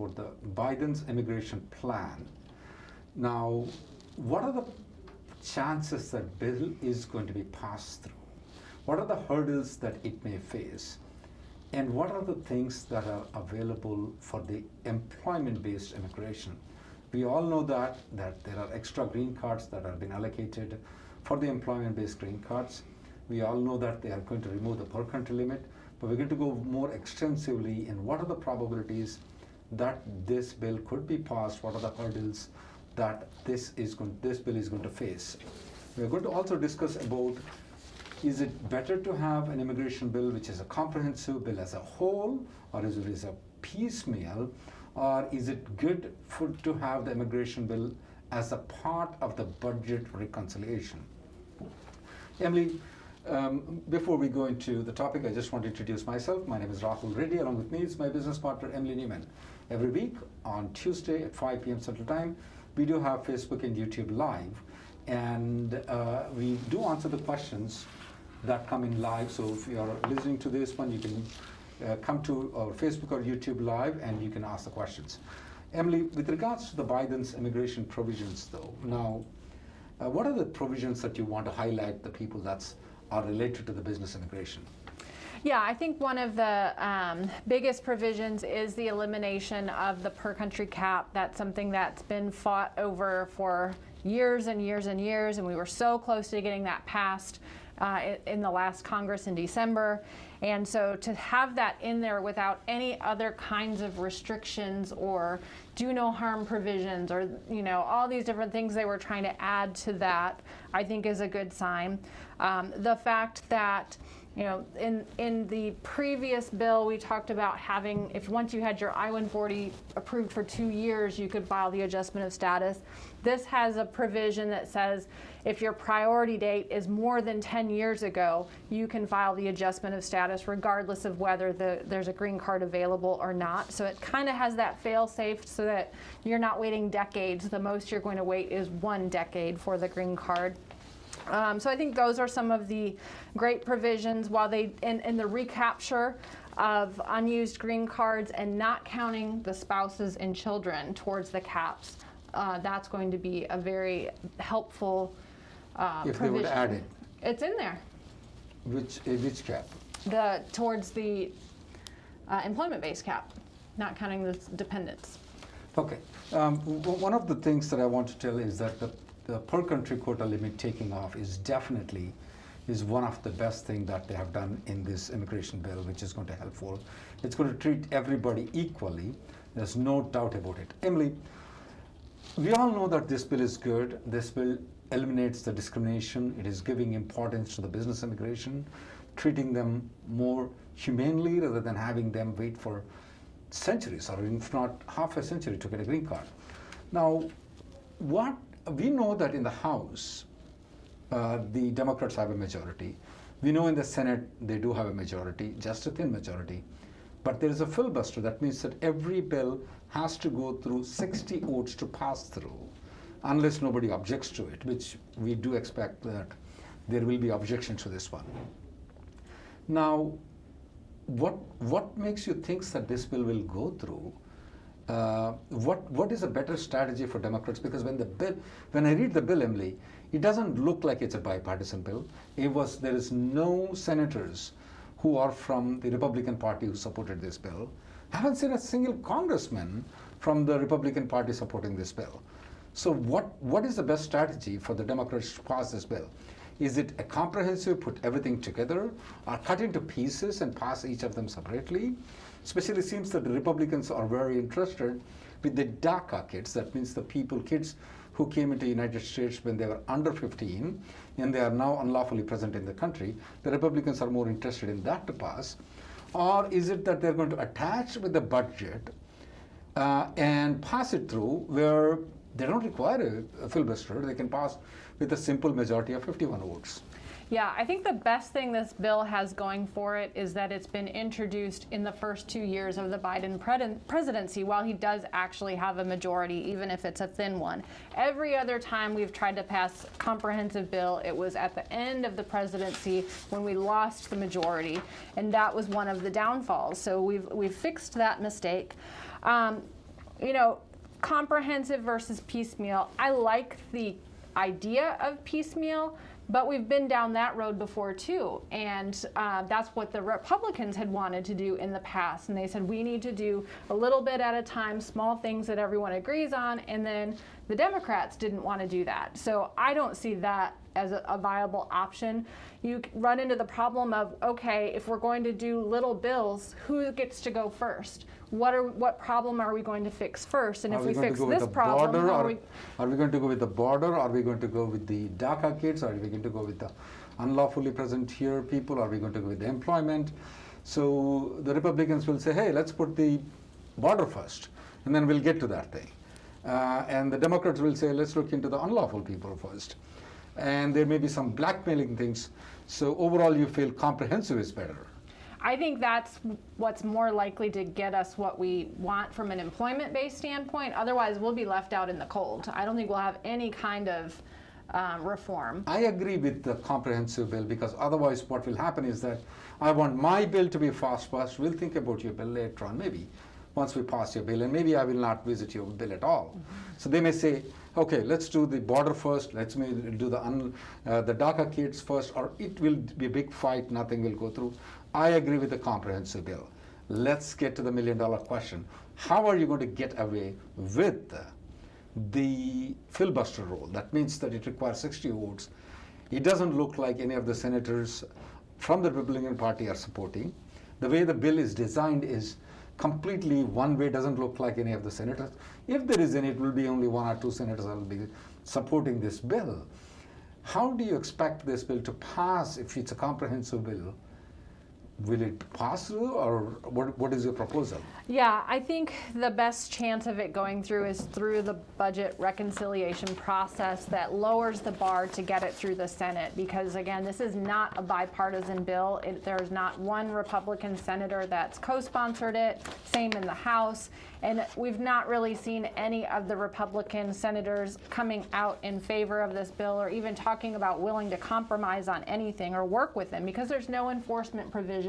about the Biden's immigration plan. Now, what are the chances that bill is going to be passed through? What are the hurdles that it may face? And what are the things that are available for the employment-based immigration? We all know that there are extra green cards that have been allocated for the employment-based green cards. We all know that they are going to remove the per country limit, but we're going to go more extensively in what are the probabilities that this bill could be passed, what are the hurdles that this bill is going to face. We're going to also discuss about, is it better to have an immigration bill which is a comprehensive bill as a whole, or is it a piecemeal, or is it good to have the immigration bill as a part of the budget reconciliation? Emily, before we go into the topic, I just want to introduce myself. My name is Rahul Reddy. Along with me is my business partner, Emily Neiman. Every week on Tuesday at 5 p.m. Central Time, we do have Facebook and YouTube Live, and we do answer the questions that come in live. So if you are listening to this one, you can come to our Facebook or YouTube Live and you can ask the questions. Emily, with regards to the Biden's immigration provisions though, now, what are the provisions that you want to highlight the people that are related to the business immigration? Yeah, I think one of the biggest provisions is the elimination of the per country cap. That's something that's been fought over for years and years and years, and we were so close to getting that passed in the last Congress in December. And so to have that in there without any other kinds of restrictions or do no harm provisions or, you know, all these different things they were trying to add to that, I think is a good sign. The fact that, you know, in the previous bill, we talked about having, if once you had your I-140 approved for 2 years, you could file the adjustment of status. This has a provision that says if your priority date is more than 10 years ago, you can file the adjustment of status regardless of whether there's a green card available or not. So it kind of has that fail-safe so that you're not waiting decades. The most you're going to wait is 1 decade for the green card. So I think those are some of the great provisions. While they, in the recapture of unused green cards and not counting the spouses and children towards the caps, that's going to be a very helpful provision. If they would add it. It's in there. Which cap? Towards the employment-based cap, not counting the dependents. Okay. One of the things that I want to tell is that the per country quota limit taking off is definitely one of the best things that they have done in this immigration bill, which is going to be helpful. It's going to treat everybody equally. There's no doubt about it. Emily, we all know that this bill is good. This bill eliminates the discrimination. It is giving importance to the business immigration, treating them more humanely rather than having them wait for centuries or if not half a century to get a green card. Now, we know that in the House, the Democrats have a majority. We know in the Senate, they do have a majority, just a thin majority. But there is a filibuster. That means that every bill has to go through 60 votes to pass through, unless nobody objects to it, which we do expect that there will be objections to this one. Now, what makes you think that this bill will go through? What is a better strategy for Democrats? Because when I read the bill, Emily, it doesn't look like it's a bipartisan bill. There is no senators who are from the Republican Party who supported this bill. I haven't seen a single congressman from the Republican Party supporting this bill. So what is the best strategy for the Democrats to pass this bill? Is it a comprehensive, put everything together, or cut into pieces and pass each of them separately? Especially seems that the Republicans are very interested with the DACA kids. That means the kids who came into the United States when they were under 15 and they are now unlawfully present in the country. The Republicans are more interested in that to pass. Or is it that they're going to attach with the budget and pass it through where they don't require a filibuster, they can pass with a simple majority of 51 votes? Yeah, I think the best thing this bill has going for it is that it's been introduced in the first 2 years of the Biden presidency, while he does actually have a majority, even if it's a thin one. Every other time we've tried to pass a comprehensive bill, it was at the end of the presidency when we lost the majority, and that was one of the downfalls. So we've fixed that mistake. you know, comprehensive versus piecemeal. I like the idea of piecemeal, but we've been down that road before too. And that's what the Republicans had wanted to do in the past. And they said, we need to do a little bit at a time, small things that everyone agrees on. And then the Democrats didn't want to do that. So I don't see that as a viable option. You run into the problem of, okay, if we're going to do little bills, who gets to go first? What problem are we going to fix first? And if we fix this problem, are we going to go with the border? Are we going to go with the DACA kids? Are we going to go with the unlawfully present here people? Are we going to go with the employment? So the Republicans will say, hey, let's put the border first, and then we'll get to that thing. And the Democrats will say, let's look into the unlawful people first. And there may be some blackmailing things. So overall, you feel comprehensive is better. I think that's what's more likely to get us what we want from an employment-based standpoint. Otherwise, we'll be left out in the cold. I don't think we'll have any kind of reform. I agree with the comprehensive bill, because otherwise what will happen is that I want my bill to be fast passed. We'll think about your bill later on, maybe, once we pass your bill, and maybe I will not visit your bill at all. Mm-hmm. So they may say, okay, let's do the border first, let's do the DACA kids first, or it will be a big fight, nothing will go through. I agree with the comprehensive bill. Let's get to the million-dollar question. How are you going to get away with the filibuster rule? That means that it requires 60 votes. It doesn't look like any of the senators from the Republican Party are supporting. The way the bill is designed is completely one way, doesn't look like any of the senators. If there is any, it will be only 1 or 2 senators that will be supporting this bill. How do you expect this bill to pass if it's a comprehensive bill? Will it pass through, or what is your proposal? Yeah, I think the best chance of it going through is through the budget reconciliation process that lowers the bar to get it through the Senate, because again, this is not a bipartisan bill. There's not one Republican senator that's co-sponsored it, same in the House, and we've not really seen any of the Republican senators coming out in favor of this bill, or even talking about willing to compromise on anything or work with them, because there's no enforcement provisions.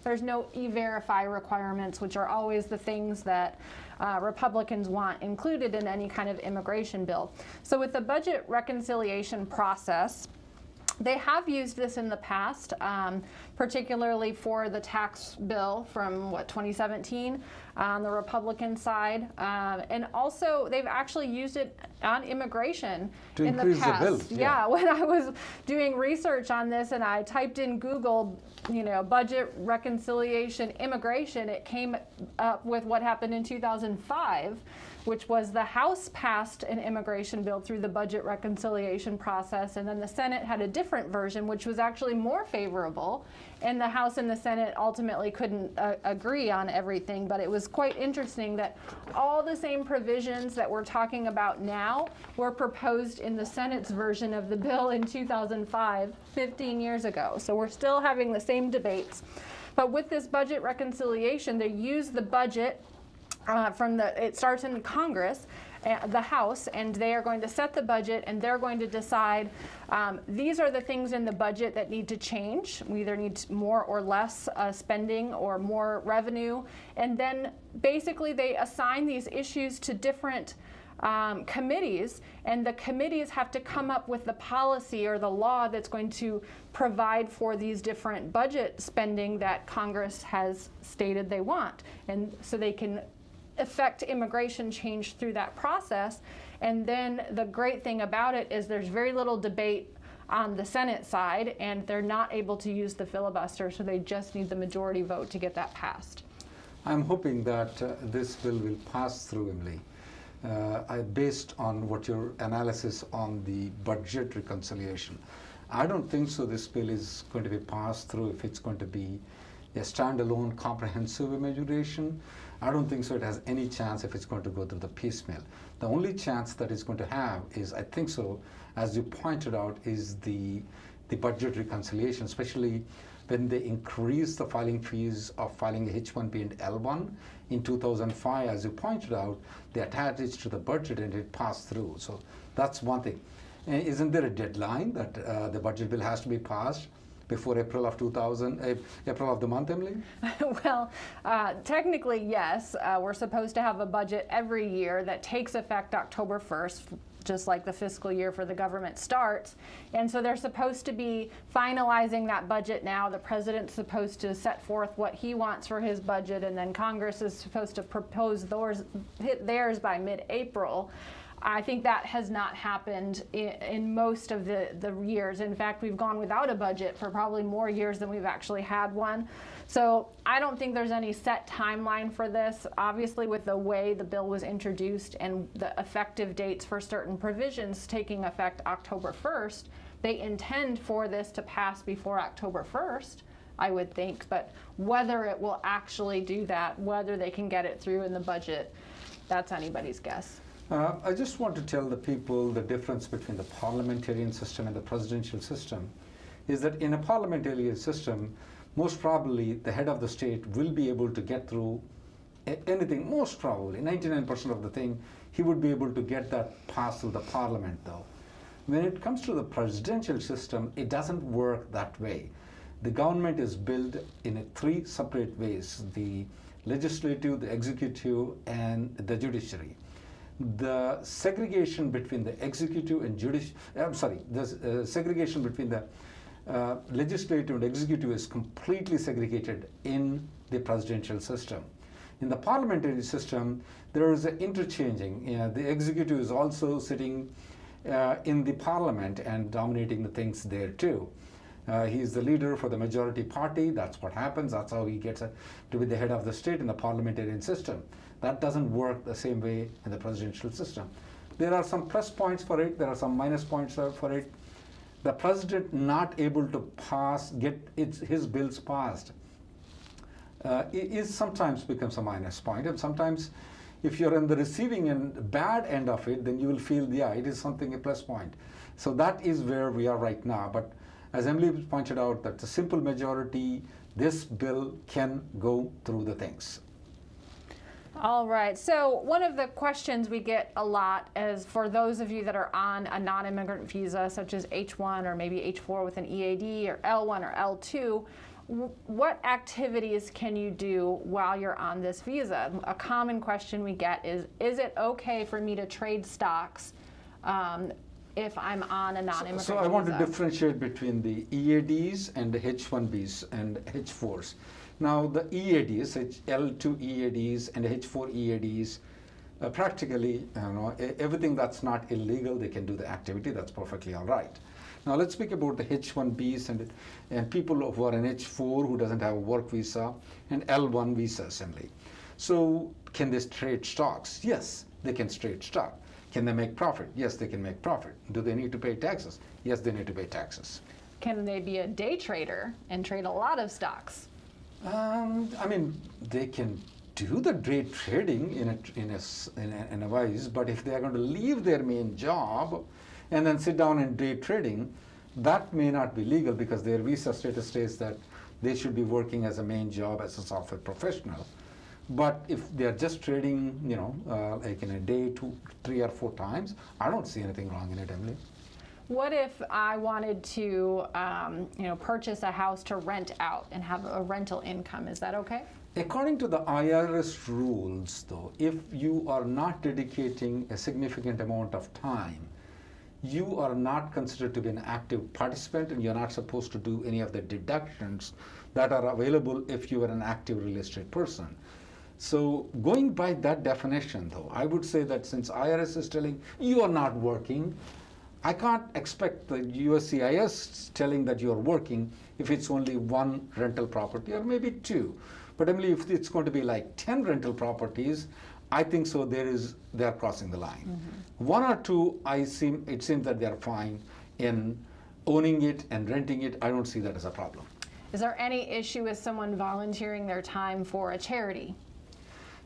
There's no e-verify requirements, which are always the things that Republicans want included in any kind of immigration bill. So with the budget reconciliation process, they have used this in the past, particularly for the tax bill from, 2017 on the Republican side. And also, they've actually used it on immigration to in the increase past. The bill. Yeah, when I was doing research on this and I typed in Google, budget reconciliation immigration, it came up with what happened in 2005, which was the House passed an immigration bill through the budget reconciliation process, and then the Senate had a different version, which was actually more favorable, and the House and the Senate ultimately couldn't agree on everything. But it was quite interesting that all the same provisions that we're talking about now were proposed in the Senate's version of the bill in 2005, 15 years ago. So we're still having the same debates. But with this budget reconciliation, they use the budget it starts in Congress, the House, and they are going to set the budget, and they're going to decide these are the things in the budget that need to change. We either need more or less spending or more revenue, and then basically they assign these issues to different committees, and the committees have to come up with the policy or the law that's going to provide for these different budget spending that Congress has stated they want, and so they can affect immigration change through that process. And then the great thing about it is there's very little debate on the Senate side, and they're not able to use the filibuster, so they just need the majority vote to get that passed. I'm hoping that this bill will pass through, Emily. Based on what your analysis on the budget reconciliation, I don't think so this bill is going to be passed through if it's going to be a standalone comprehensive immigration. I don't think so it has any chance if it's going to go through the piecemeal. The only chance that it's going to have is, I think so, as you pointed out, is the budget reconciliation, especially when they increased the filing fees of filing a H1B and L1 in 2005. As you pointed out, they attached it to the budget and it passed through. So that's one thing. And isn't there a deadline that the budget bill has to be passed before April of April of the month, Emily? Well, technically, yes. We're supposed to have a budget every year that takes effect October 1st, just like the fiscal year for the government starts. And so they're supposed to be finalizing that budget now. The president's supposed to set forth what he wants for his budget, and then Congress is supposed to propose theirs by mid-April. I think that has not happened in most of the years. In fact, we've gone without a budget for probably more years than we've actually had one. So I don't think there's any set timeline for this. Obviously, with the way the bill was introduced and the effective dates for certain provisions taking effect October 1st, they intend for this to pass before October 1st, I would think. But whether it will actually do that, whether they can get it through in the budget, that's anybody's guess. I just want to tell the people the difference between the parliamentarian system and the presidential system is that in a parliamentarian system, most probably the head of the state will be able to get through anything, most probably, 99% of the thing, he would be able to get that passed through the parliament though. When it comes to the presidential system, it doesn't work that way. The government is built in three separate ways: the legislative, the executive, and the judiciary. The segregation between the executive and segregation between the legislative and executive is completely segregated in the presidential system. In the parliamentary system, there is an interchanging. The executive is also sitting in the parliament and dominating the things there too. He is the leader for the majority party. That's what happens. That's how he gets to be the head of the state in the parliamentarian system. That doesn't work the same way in the presidential system. There are some plus points for it. There are some minus points for it. The president not able to get his bills passed is sometimes becomes a minus point. And sometimes if you're in the receiving and bad end of it, then you will feel, yeah, it is something a plus point. So that is where we are right now. But as Emily pointed out, that the simple majority, this bill can go through the things. All right, so one of the questions we get a lot is for those of you that are on a non-immigrant visa, such as H1 or maybe H4 with an EAD or L1 or L2, what activities can you do while you're on this visa? A common question we get is it okay for me to trade stocks if I'm on a non-immigrant visa? So I want to differentiate between the EADs and the H1Bs and H4s. Now the EADs, L2 EADs and H4 EADs, practically, everything that's not illegal, they can do the activity. That's perfectly all right. Now let's speak about the H1Bs and people who are in H4 who doesn't have a work visa and L1 visa assembly. So can they trade stocks? Yes, they can trade stock. Can they make profit? Yes, they can make profit. Do they need to pay taxes? Yes, they need to pay taxes. Can they be a day trader and trade a lot of stocks? I mean, they can do the day trading in a wise, but if they are going to leave their main job and then sit down and day trading, that may not be legal because their visa status states that they should be working as a main job as a software professional. But if they are just trading, like in a day, 2, 3, or 4 times, I don't see anything wrong in it, Emily. What if I wanted to, purchase a house to rent out and have a rental income? Is that okay? According to the IRS rules, though, if you are not dedicating a significant amount of time, you are not considered to be an active participant, and you're not supposed to do any of the deductions that are available if you are an active real estate person. So going by that definition, though, I would say that since IRS is telling you are not working, I can't expect the USCIS telling that you're working if it's only 1 rental property or maybe 2. But Emily, if it's going to be like 10 rental properties, I think so they're crossing the line. Mm-hmm. 1 or 2, it seems that they're fine in owning it and renting it. I don't see that as a problem. Is there any issue with someone volunteering their time for a charity?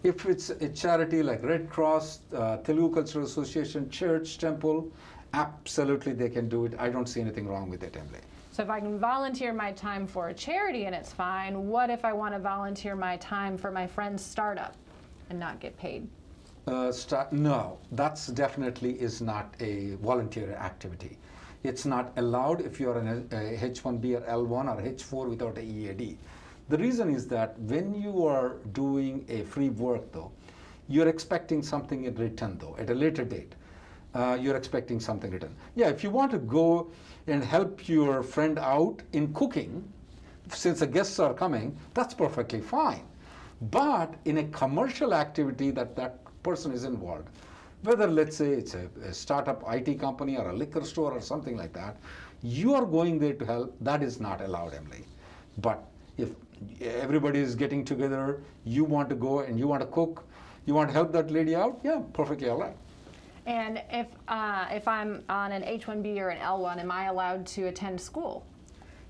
If it's a charity like Red Cross, Telugu Cultural Association, church, temple, absolutely they can do it. I don't see anything wrong with it, Emily. So if I can volunteer my time for a charity and it's fine, what if I want to volunteer my time for my friend's startup and not get paid? No, that's definitely is not a volunteer activity. It's not allowed if you're an a H1B or L1 or H4 without a EAD. The reason is that when you are doing a free work though, you're expecting something in return though, at a later date. You're expecting something in return. Yeah, if you want to go and help your friend out in cooking, since the guests are coming, that's perfectly fine. But in a commercial activity that person is involved, whether let's say it's a startup IT company or a liquor store or something like that, you are going there to help, that is not allowed, Emily. But if everybody is getting together, you want to go and you want to cook, you want to help that lady out, yeah, perfectly all right. And if I'm on an H1B or an L1, am I allowed to attend school?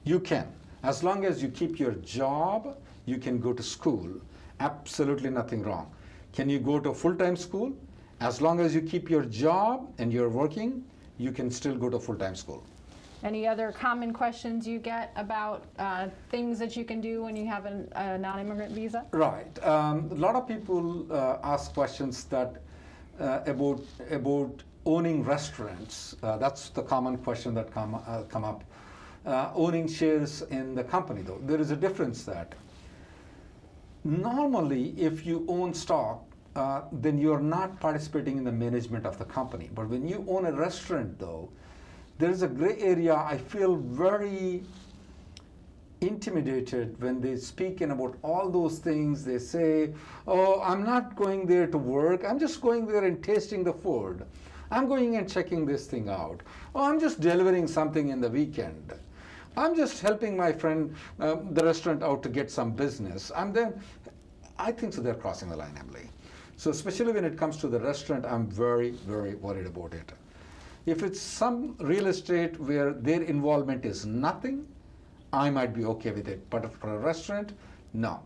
You can. As long as you keep your job, you can go to school. Absolutely nothing wrong. Can you go to full-time school? As long as you keep your job and you're working, you can still go to full-time school. Any other common questions you get about things that you can do when you have a non-immigrant visa? Right. A lot of people ask questions that about owning restaurants. That's the common question that come up. Owning shares in the company, though, there is a difference that normally if you own stock, then you're not participating in the management of the company. But when you own a restaurant, though, there is a gray area. I feel very intimidated when they speak in about all those things. They say, oh, I'm not going there to work. I'm just going there and tasting the food. I'm going and checking this thing out. Oh, I'm just delivering something in the weekend. I'm just helping my friend, the restaurant out to get some business. I think so they're crossing the line, Emily. So especially when it comes to the restaurant, I'm very, very worried about it. If it's some real estate where their involvement is nothing, I might be okay with it. But for a restaurant, no.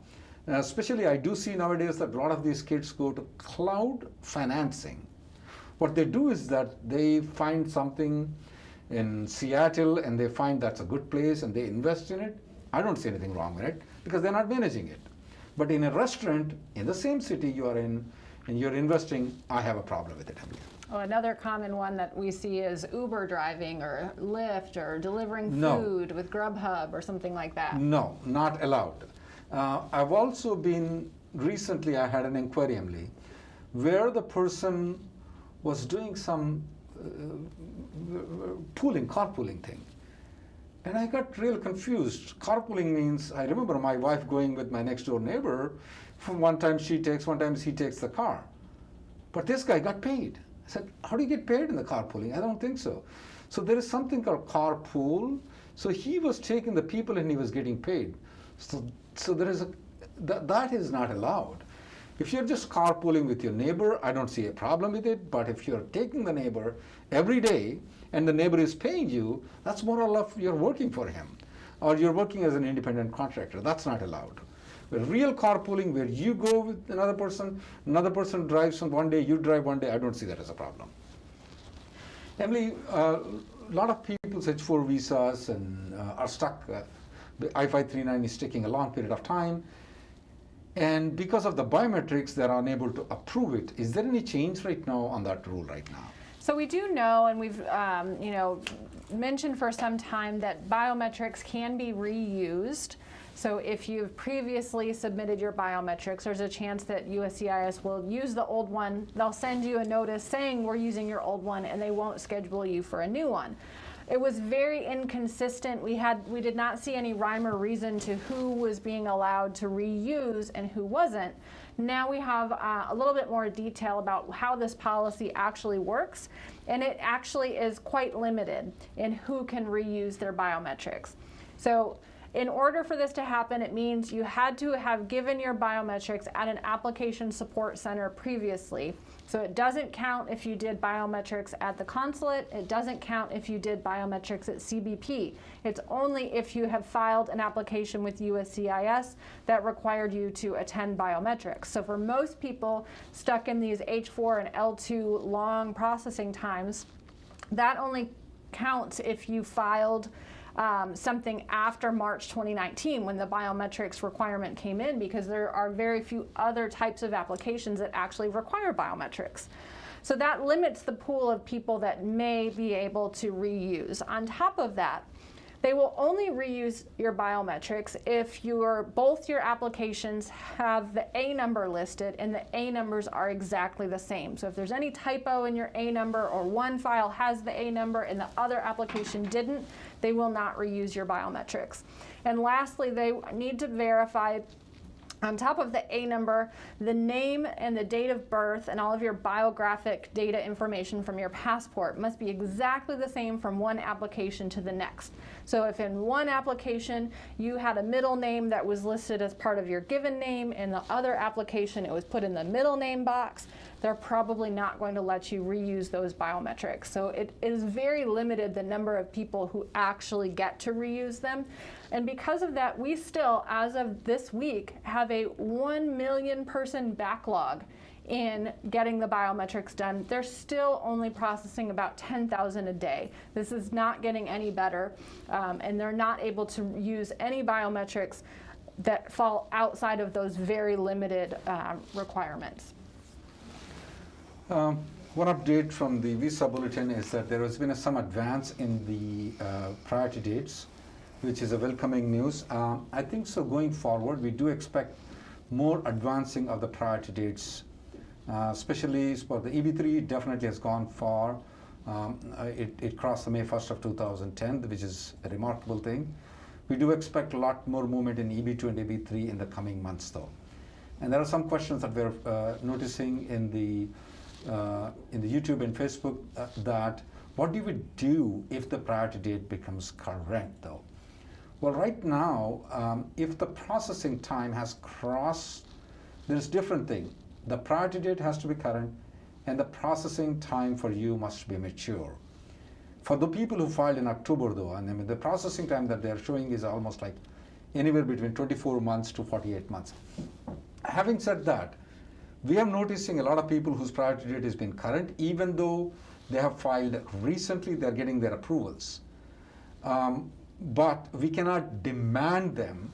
Especially I do see nowadays that a lot of these kids go to cloud financing. What they do is that they find something in Seattle and they find that's a good place and they invest in it. I don't see anything wrong with it because they're not managing it. But in a restaurant in the same city you are in and you're investing, I have a problem with it, Emily. Oh, another common one that we see is Uber driving or Lyft or delivering food with Grubhub or something like that. No, not allowed. I've also been, recently I had an inquiry, Emily, where the person was doing some carpooling thing. And I got real confused. Carpooling means, I remember my wife going with my next door neighbor, from one time she takes, one time he takes the car. But this guy got paid. I said, how do you get paid in the carpooling? I don't think so. So there is something called carpool. So he was taking the people and he was getting paid. So there is that is not allowed. If you're just carpooling with your neighbor, I don't see a problem with it. But if you're taking the neighbor every day and the neighbor is paying you, that's more or less you're working for him. Or you're working as an independent contractor. That's not allowed. But real carpooling where you go with another person drives on one day, you drive one day, I don't see that as a problem. Emily, a lot of people's H4 visas and are stuck. The I-539 is taking a long period of time. And because of the biometrics, they're unable to approve it. Is there any change right now on that rule right now? So we do know, and we've mentioned for some time that biometrics can be reused. So if you've previously submitted your biometrics, there's a chance that USCIS will use the old one. They'll send you a notice saying we're using your old one, and they won't schedule you for a new one. It was very inconsistent. We did not see any rhyme or reason to who was being allowed to reuse and who wasn't. Now we have a little bit more detail about how this policy actually works, and it actually is quite limited in who can reuse their biometrics. So in order for this to happen, it means you had to have given your biometrics at an application support center previously. So it doesn't count if you did biometrics at the consulate. It doesn't count if you did biometrics at CBP. It's only if you have filed an application with USCIS that required you to attend biometrics. So for most people stuck in these H4 and L2 long processing times, that only counts if you filed something after March 2019 when the biometrics requirement came in, because there are very few other types of applications that actually require biometrics. So that limits the pool of people that may be able to reuse. On top of that, they will only reuse your biometrics if both your applications have the A number listed and the A numbers are exactly the same. So if there's any typo in your A number, or one file has the A number and the other application didn't, they will not reuse your biometrics. And lastly, they need to verify, on top of the A number, the name and the date of birth and all of your biographic data information from your passport must be exactly the same from one application to the next. So if in one application you had a middle name that was listed as part of your given name, in the other application it was put in the middle name box, they're probably not going to let you reuse those biometrics. So it is very limited, the number of people who actually get to reuse them. And because of that, we still, as of this week, have a 1 million person backlog in getting the biometrics done. They're still only processing about 10,000 a day. This is not getting any better, and they're not able to use any biometrics that fall outside of those very limited requirements. One update from the visa bulletin is that there has been some advance in the priority dates, which is a welcoming news. I think so going forward, we do expect more advancing of the priority dates, especially for the EB3. It definitely has gone far. It crossed the May 1st of 2010, which is a remarkable thing. We do expect a lot more movement in EB2 and EB3 in the coming months, though. And there are some questions that we're noticing in the YouTube and Facebook, that what do we do if the priority date becomes current, though? Well, right now, if the processing time has crossed, there's different thing. The priority date has to be current, and the processing time for you must be mature. For the people who filed in October, though, and I mean, the processing time that they're showing is almost like anywhere between 24 months to 48 months. Having said that, we are noticing a lot of people whose priority date has been current, even though they have filed recently, they're getting their approvals. But we cannot demand them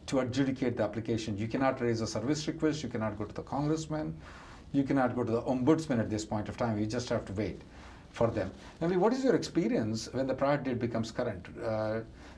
to adjudicate the application. You cannot raise a service request, you cannot go to the congressman, you cannot go to the ombudsman at this point of time. You just have to wait for them. I mean, what is your experience when the priority date becomes current?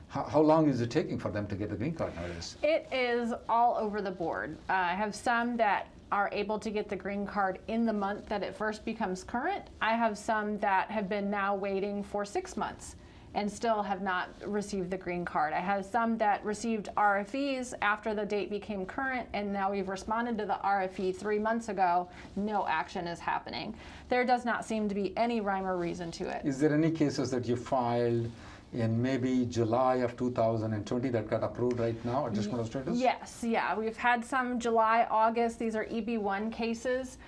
How long is it taking for them to get the green card nowadays? It is all over the board. I have some that are able to get the green card in the month that it first becomes current. I have some that have been now waiting for 6 months and still have not received the green card. I have some that received RFEs after the date became current, and now we've responded to the RFE 3 months ago. No action is happening. There does not seem to be any rhyme or reason to it. Is there any cases that you filed in maybe July of 2020 that got approved right now, adjustment of status? Yes, yeah. We've had some July, August. These are EB1 cases.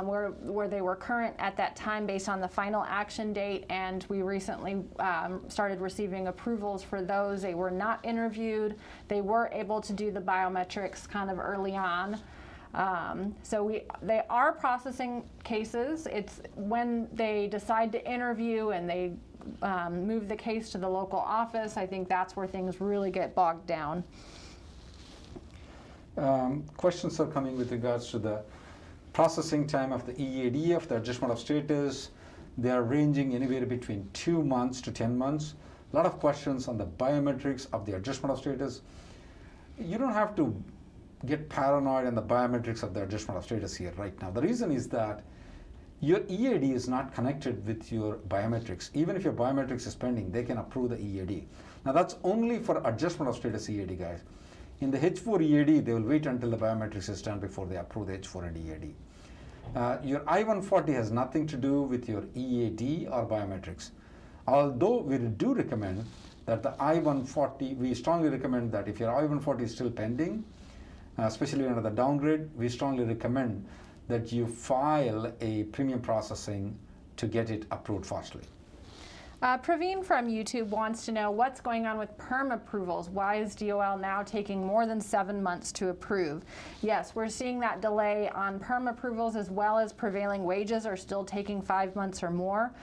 Where they were current at that time based on the final action date, and we recently started receiving approvals for those. They were not interviewed. They were able to do the biometrics kind of early on. So they are processing cases. It's when they decide to interview and they move the case to the local office, I think that's where things really get bogged down. Questions are coming with regards to the processing time of the EAD, the adjustment of status. They are ranging anywhere between 2 months to 10 months. A lot of questions on the biometrics of the adjustment of status. You don't have to get paranoid on the biometrics of the adjustment of status here right now. The reason is that your EAD is not connected with your biometrics. Even if your biometrics is pending, they can approve the EAD. Now that's only for adjustment of status EAD, guys. In the H4 EAD, they will wait until the biometrics is done before they approve the H4 and EAD. Your I-140 has nothing to do with your EAD or biometrics. Although we do recommend that the I-140, we strongly recommend that if your I-140 is still pending, especially under the downgrade, we strongly recommend that you file a premium processing to get it approved fastly. Praveen from YouTube wants to know what's going on with Perm approvals. Why is DOL now taking more than 7 months to approve? Yes, we're seeing that delay on Perm approvals, as well as prevailing wages are still taking 5 months or more.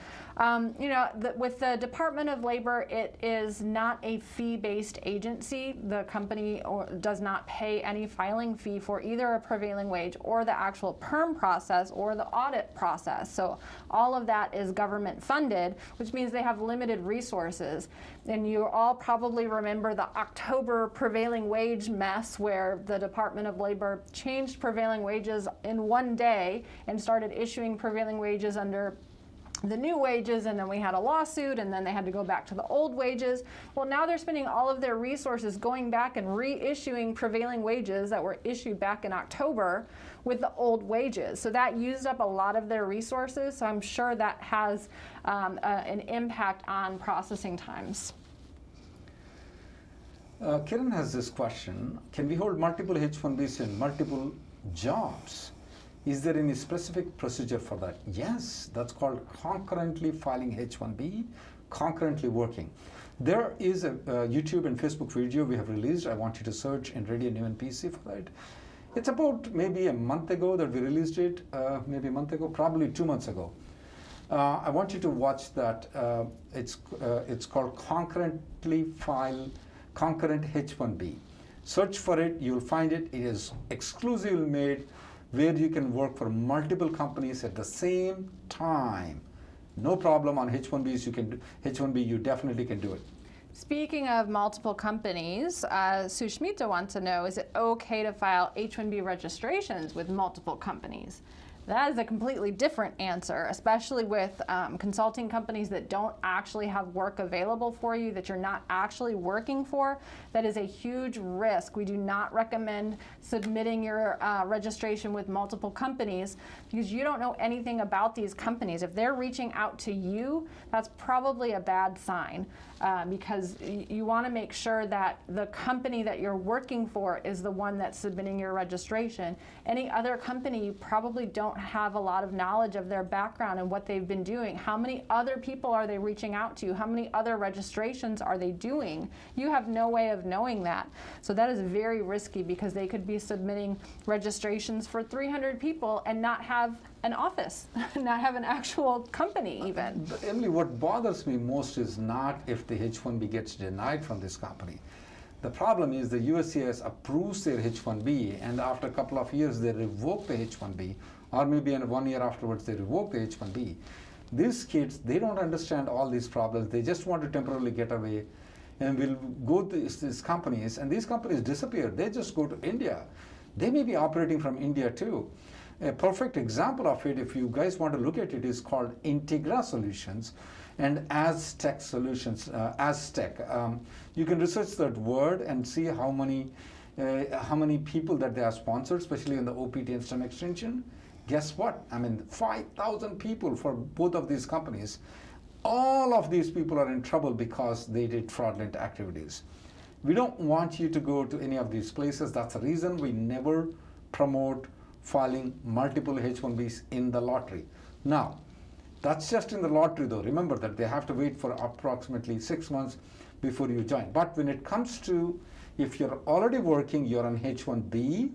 With the Department of Labor, it is not a fee-based agency. The company does not pay any filing fee for either a prevailing wage or the actual Perm process or the audit process. So all of that is government funded, which means they have limited resources. And you all probably remember the October prevailing wage mess, where the Department of Labor changed prevailing wages in one day and started issuing prevailing wages under the new wages, and then we had a lawsuit, and then they had to go back to the old wages. Well, now they're spending all of their resources going back and reissuing prevailing wages that were issued back in October with the old wages. So that used up a lot of their resources, so I'm sure that has an impact on processing times. Kiran has this question: can we hold multiple H1Bs in multiple jobs? Is there any specific procedure for that? Yes, that's called concurrently filing H1B, concurrently working. There is a YouTube and Facebook video we have released. I want you to search in Radio New and PC for that. It's about maybe a month ago that we released it, maybe a month ago, probably 2 months ago. I want you to watch that. It's called concurrently file, concurrent H1B. Search for it, you'll find it. It is exclusively made where you can work for multiple companies at the same time. No problem on H1Bs. You can do H1B. You definitely can do it. Speaking of multiple companies, Sushmita wants to know: is it okay to file H1B registrations with multiple companies? That is a completely different answer, especially with consulting companies that don't actually have work available for you, that you're not actually working for. That is a huge risk. We do not recommend submitting your registration with multiple companies, because you don't know anything about these companies. If they're reaching out to you, that's probably a bad sign, because you want to make sure that the company that you're working for is the one that's submitting your registration. Any other company, you probably don't have a lot of knowledge of their background and what they've been doing. How many other people are they reaching out to? How many other registrations are they doing? You have no way of knowing that. So that is very risky, because they could be submitting registrations for 300 people and not have an office, not have an actual company even. Emily, what bothers me most is not if the H1B gets denied from this company. The problem is the USCIS approves their H1B, and after a couple of years they revoke the H1B, or maybe in 1 year afterwards they revoke the H1B. These kids, they don't understand all these problems. They just want to temporarily get away, and will go to these companies, and these companies disappear. They just go to India. They may be operating from India too. A perfect example of it, if you guys want to look at it, is called Integra Solutions and Aztec Solutions. Aztec. You can research that word and see how many people that they are sponsored, especially in the OPT and STEM extension. Guess what? I mean, 5,000 people for both of these companies. All of these people are in trouble because they did fraudulent activities. We don't want you to go to any of these places. That's the reason we never promote filing multiple H1Bs in the lottery. Now, that's just in the lottery though. Remember that they have to wait for approximately 6 months before you join. But when it comes to, if you're already working, you're on H1B,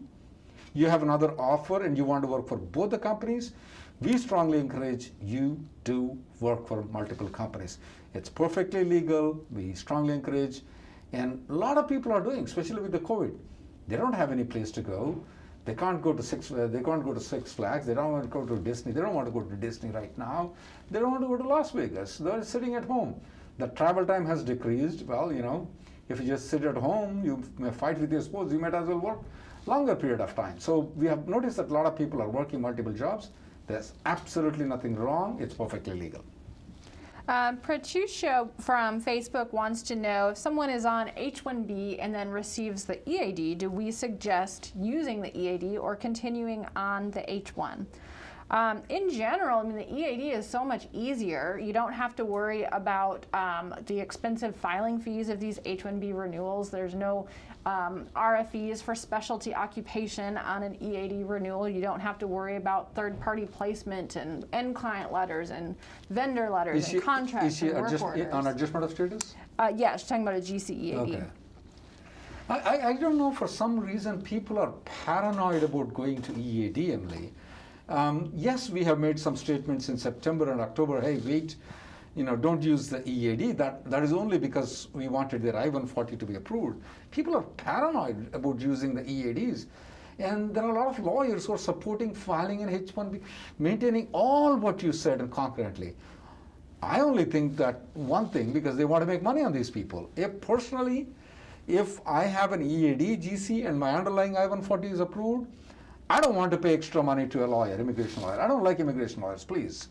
you have another offer and you want to work for both the companies, we strongly encourage you to work for multiple companies. It's perfectly legal. We strongly encourage, and a lot of people are doing, especially with the COVID. They don't have any place to go. They can't go to Six Flags. They don't want to go to Disney. They don't want to go to Disney right now. They don't want to go to Las Vegas. They're sitting at home. The travel time has decreased. Well, you know, if you just sit at home, you may fight with your spouse. You might as well work longer period of time. So we have noticed that a lot of people are working multiple jobs. There's absolutely nothing wrong. It's perfectly legal. Pratyusha from Facebook wants to know, if someone is on H1B and then receives the EAD, do we suggest using the EAD or continuing on the H1? In general, I mean, the EAD is so much easier. You don't have to worry about the expensive filing fees of these H1B renewals. There's no RFEs for specialty occupation on an EAD renewal. You don't have to worry about third-party placement and end client letters and vendor letters and contracts and work orders. On adjustment of status? Yeah, she's talking about a GC EAD. Okay. I don't know, for some reason people are paranoid about going to EAD, Emily. Yes, we have made some statements in September and October, hey, wait, don't use the EAD. That is only because we wanted their I-140 to be approved. People are paranoid about using the EADs. And there are a lot of lawyers who are supporting filing an H1B, maintaining all what you said and concurrently. I only think that one thing, because they want to make money on these people. If I have an EAD GC and my underlying I-140 is approved, I don't want to pay extra money to a lawyer, immigration lawyer. I don't like immigration lawyers, please.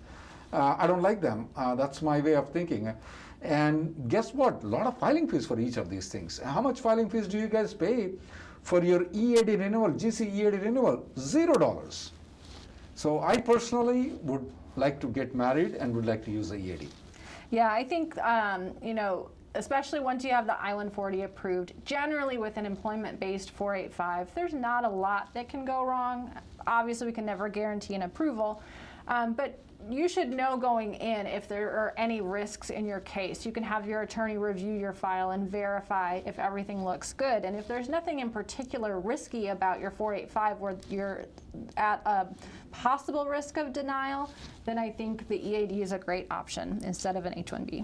I don't like them. That's my way of thinking. And guess what? A lot of filing fees for each of these things. How much filing fees do you guys pay for your EAD renewal, GC EAD renewal? $0. So I personally would like to get married and would like to use the EAD. Yeah, I think, especially once you have the I-140 approved, generally with an employment-based 485, there's not a lot that can go wrong. Obviously, we can never guarantee an approval, but you should know going in if there are any risks in your case. You can have your attorney review your file and verify if everything looks good. And if there's nothing in particular risky about your 485 where you're at a possible risk of denial, then I think the EAD is a great option instead of an H1B.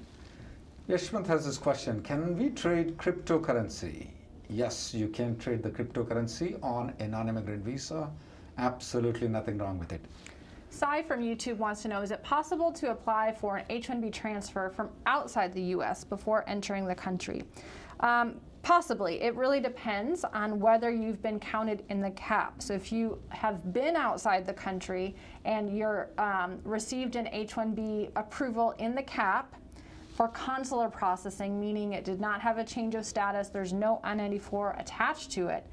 Yashwant has this question, can we trade cryptocurrency? Yes, you can trade the cryptocurrency on a non-immigrant visa. Absolutely nothing wrong with it. Sai from YouTube wants to know, is it possible to apply for an H1B transfer from outside the U.S. before entering the country? Possibly. It really depends on whether you've been counted in the cap. So if you have been outside the country and you're received an H1B approval in the cap for consular processing, meaning it did not have a change of status, there's no I-94 attached to it,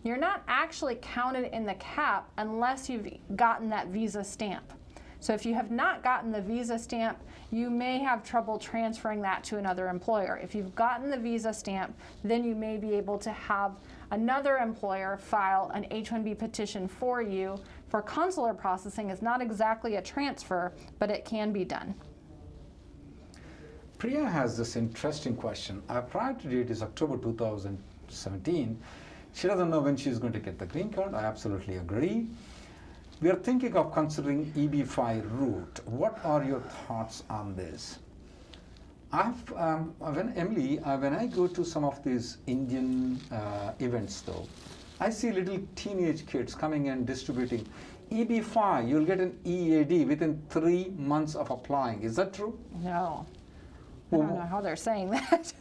you're not actually counted in the cap unless you've gotten that visa stamp. So if you have not gotten the visa stamp, you may have trouble transferring that to another employer. If you've gotten the visa stamp, then you may be able to have another employer file an H1B petition for you. For consular processing, it's not exactly a transfer, but it can be done. Priya has this interesting question. Our priority date is October 2017. She doesn't know when she's going to get the green card. I absolutely agree. We are thinking of considering EB-5 route. What are your thoughts on this? When I go to some of these Indian events though, I see little teenage kids coming and distributing EB-5, you'll get an EAD within 3 months of applying. Is that true? No. I don't know how they're saying that.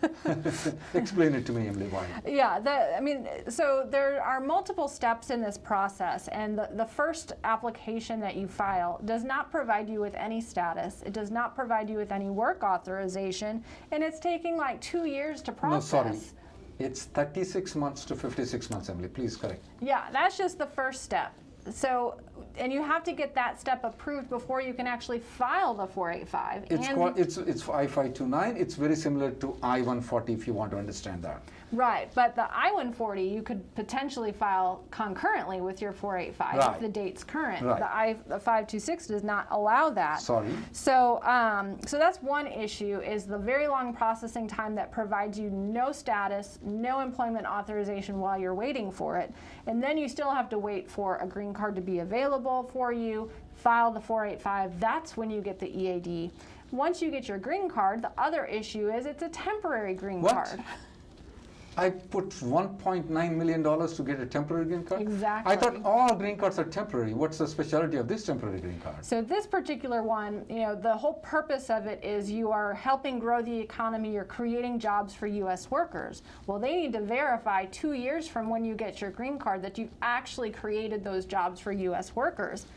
Explain it to me, Emily, why? Yeah, so there are multiple steps in this process, and the first application that you file does not provide you with any status. It does not provide you with any work authorization, and it's taking like 2 years to process. No, sorry. It's 36 months to 56 months, Emily. Please correct. Yeah, that's just the first step. So, and you have to get that step approved before you can actually file the 485. It's I-529. It's very similar to I-140 if you want to understand that. Right, but the I-140 you could potentially file concurrently with your 485 right. if the date's current. Right. The 526 does not allow that. Sorry. So, so that's one issue, is the very long processing time that provides you no status, no employment authorization while you're waiting for it. And then you still have to wait for a green card to be available for you, file the 485, that's when you get the EAD. Once you get your green card, the other issue is it's a temporary green card. I put $1.9 million to get a temporary green card? Exactly. I thought all green cards are temporary. What's the specialty of this temporary green card? So this particular one, the whole purpose of it is you are helping grow the economy, you're creating jobs for U.S. workers. Well, they need to verify 2 years from when you get your green card that you've actually created those jobs for U.S. workers.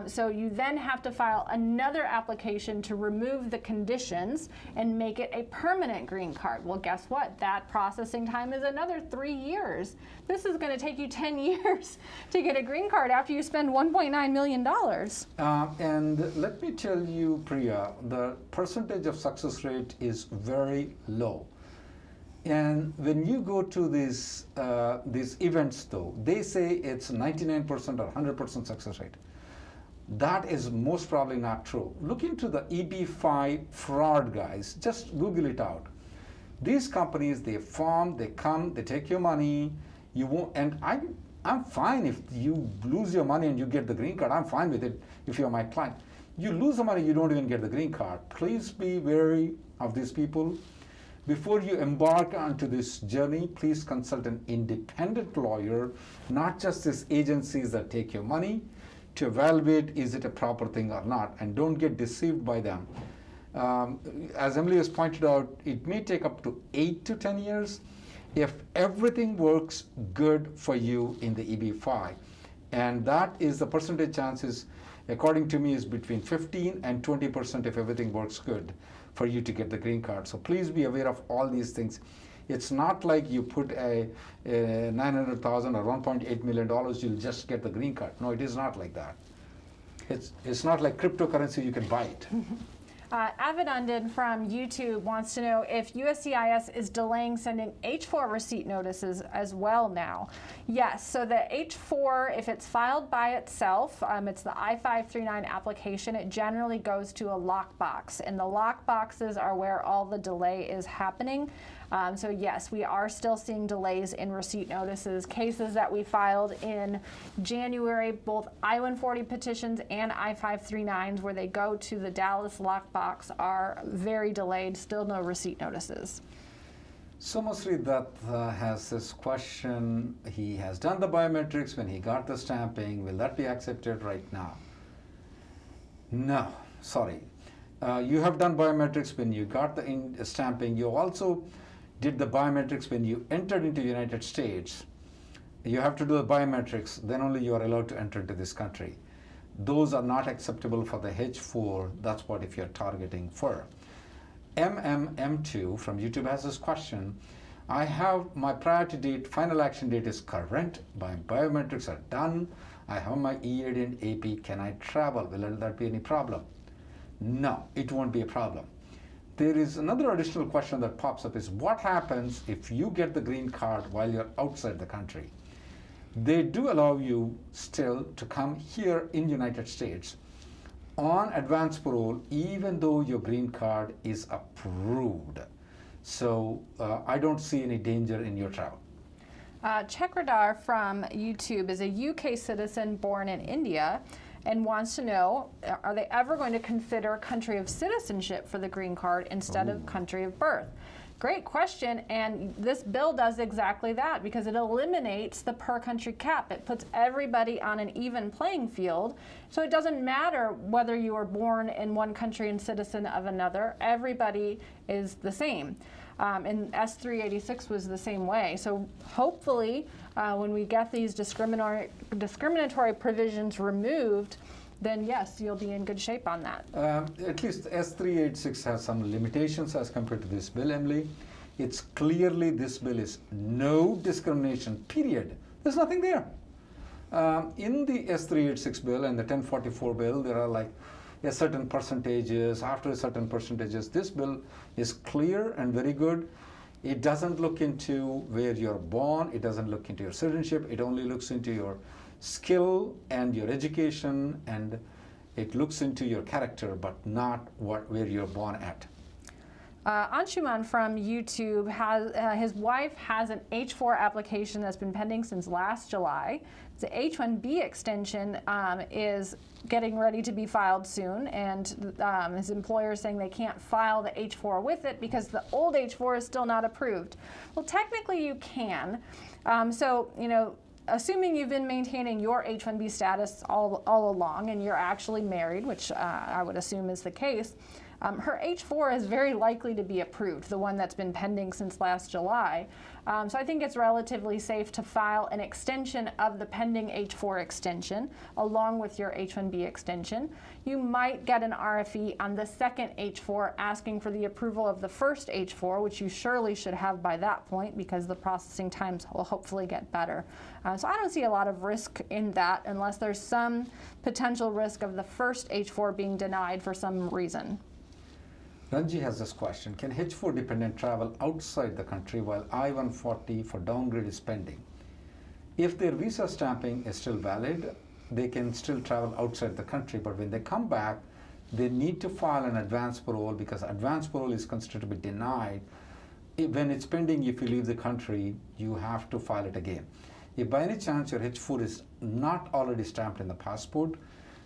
So you then have to file another application to remove the conditions and make it a permanent green card. Well, guess what? That processing time is another 3 years. This is going to take you 10 years to get a green card after you spend $1.9 million. And let me tell you, Priya, the percentage of success rate is very low. And when you go to these events, though, they say it's 99% or 100% success rate. That is most probably not true. Look into the EB-5 fraud, guys. Just Google it out. These companies, they form, they come, they take your money. You won't, and I'm fine if you lose your money and you get the green card. I'm fine with it if you're my client. You lose the money, you don't even get the green card. Please be wary of these people. Before you embark onto this journey, please consult an independent lawyer, not just these agencies that take your money, to evaluate is it a proper thing or not, and don't get deceived by them. As Emily has pointed out, it may take up to 8 to 10 years if everything works good for you in the EB-5. And that is the percentage chances, according to me, is between 15 and 20% if everything works good for you to get the green card. So please be aware of all these things. It's not like you put a $900,000 or $1.8 million, you'll just get the green card. No, it is not like that. It's not like cryptocurrency, you can buy it. Avidundin from YouTube wants to know if USCIS is delaying sending H-4 receipt notices as well now. Yes, so the H-4, if it's filed by itself, it's the I-539 application, it generally goes to a lockbox, and the lockboxes are where all the delay is happening. So yes, we are still seeing delays in receipt notices. Cases that we filed in January, both I-140 petitions and I-539s, where they go to the Dallas lockbox, are very delayed, still no receipt notices. Somasri Dutt has this question. He has done the biometrics when he got the stamping. Will that be accepted right now? No, sorry. You have done biometrics when you got the stamping. You also did the biometrics when you entered into the United States. You have to do the biometrics, then only you are allowed to enter into this country. Those are not acceptable for the H4. That's what if you're targeting for. MMM2 from YouTube has this question. I have my priority date, final action date is current. My biometrics are done. I have my EAD and AP. Can I travel? Will that be any problem? No, it won't be a problem. There is another additional question that pops up is what happens if you get the green card while you're outside the country? They do allow you still to come here in the United States on advance parole, even though your green card is approved. So I don't see any danger in your travel. Chekradar from YouTube is a UK citizen born in India and wants to know, are they ever going to consider country of citizenship for the green card instead of country of birth? Great question, and this bill does exactly that because it eliminates the per country cap. It puts everybody on an even playing field, so it doesn't matter whether you were born in one country and citizen of another. Everybody is the same. And S386 was the same way. So hopefully, when we get these discriminatory provisions removed, then yes, you'll be in good shape on that. At least S386 has some limitations as compared to this bill, Emily. It's clearly this bill is no discrimination, period. There's nothing there. In the S386 bill and the 1044 bill, there are like a certain percentages, after a certain percentages. This bill is clear and very good. It doesn't look into where you're born, it doesn't look into your citizenship, it only looks into your skill and your education, and it looks into your character, but not where you're born at. Anshuman from YouTube has his wife has an H4 application that's been pending since last July. The H1B extension is getting ready to be filed soon, and his employer is saying they can't file the H4 with it because the old H4 is still not approved. Well, technically you can. So, you know, assuming you've been maintaining your H1B status all along and you're actually married, which I would assume is the case, her H4 is very likely to be approved, the one that's been pending since last July. So I think it's relatively safe to file an extension of the pending H4 extension along with your H1B extension. You might get an RFE on the second H4 asking for the approval of the first H4, which you surely should have by that point because the processing times will hopefully get better. So I don't see a lot of risk in that unless there's some potential risk of the first H4 being denied for some reason. Ranji has this question: can H4 dependent travel outside the country while I-140 for downgrade is pending? If their visa stamping is still valid, they can still travel outside the country, but when they come back, they need to file an advance parole because advance parole is considered to be denied. When it's pending, if you leave the country, you have to file it again. If by any chance your H4 is not already stamped in the passport,